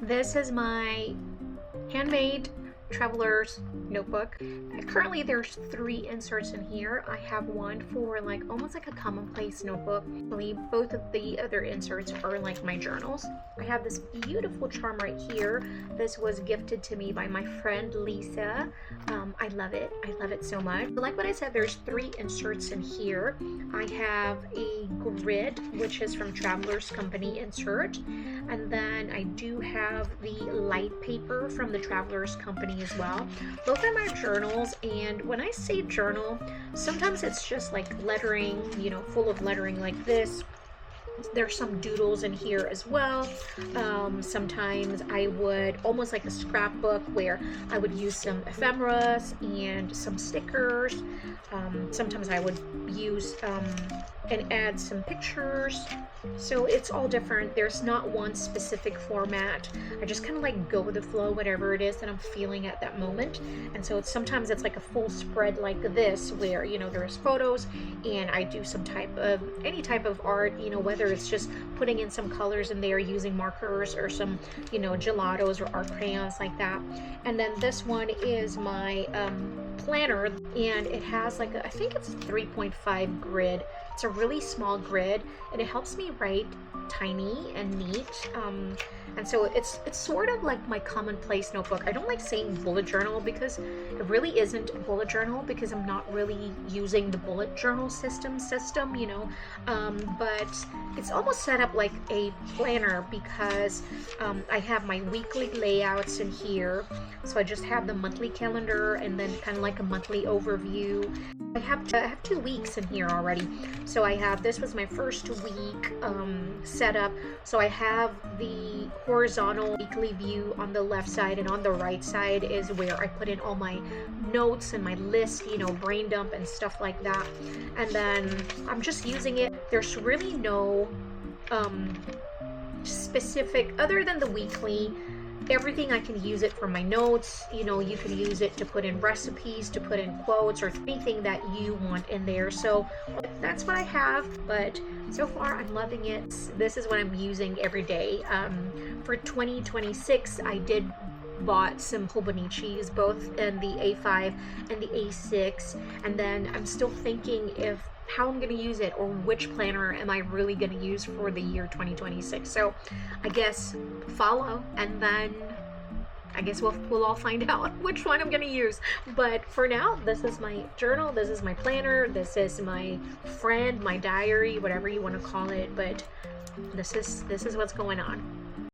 This is my handmade traveler's notebook. Currently there's 3 inserts in here. I have one for like almost like a commonplace notebook. Both of the other inserts are like my journals. I have this beautiful charm right here. This was gifted to me by my friend Lisa. I love it. I love it so much. Like what I said, there's 3 inserts in here. I have a grid, which is from Traveler's Company insert. And then I do have the light paper from the Traveler's Company as well. Both are my journals, and when I say journal, sometimes it's just like lettering, you know, full of lettering like this. There's some doodles in here as well. Sometimes I would almost like a scrapbook where I would use some ephemeras and some stickers. Sometimes I would use and add some pictures. So it's all different. There's not one specific format. I just kind of like go with the flow, whatever it is that I'm feeling at that moment. And so sometimes it's like a full spread like this, where, you know, there's photos and I do some type of, any type of art, you know, whether it's just putting in some colors in there using markers or some, you know, gelatos or art crayons like that. And then this one is my planner, and it has like I think it's a 3.5 grid. It's a really small grid, and it helps me write tiny and neat. And so it's sort of like my commonplace notebook. I don't like saying bullet journal because it really isn't a bullet journal, because I'm not really using the bullet journal system, you know. But it's almost set up like a planner, because I have my weekly layouts in here. So I just have the monthly calendar and then kind of like a monthly overview. I have 2 weeks in here already. So I have, this was my first week setup. So I have the horizontal weekly view on the left side, and on the right side is where I put in all my notes and my list, you know, brain dump and stuff like that. And then I'm just using it. There's really no specific, other than the weekly. Everything I can use it for my notes. You know, you can use it to put in recipes, to put in quotes, or anything that you want in there. So that's what I have, but so far I'm loving it. This is what I'm using every day. For 2026, I did bought some Hobonichis, both in the A5 and the A6, and then I'm still thinking if how I'm going to use it, or which planner am I really going to use for the year 2026. So I guess follow, and then I guess we'll all find out which one I'm going to use. But for now, this is my journal, this is my planner, this is my friend, my diary, whatever you want to call it. But this is what's going on.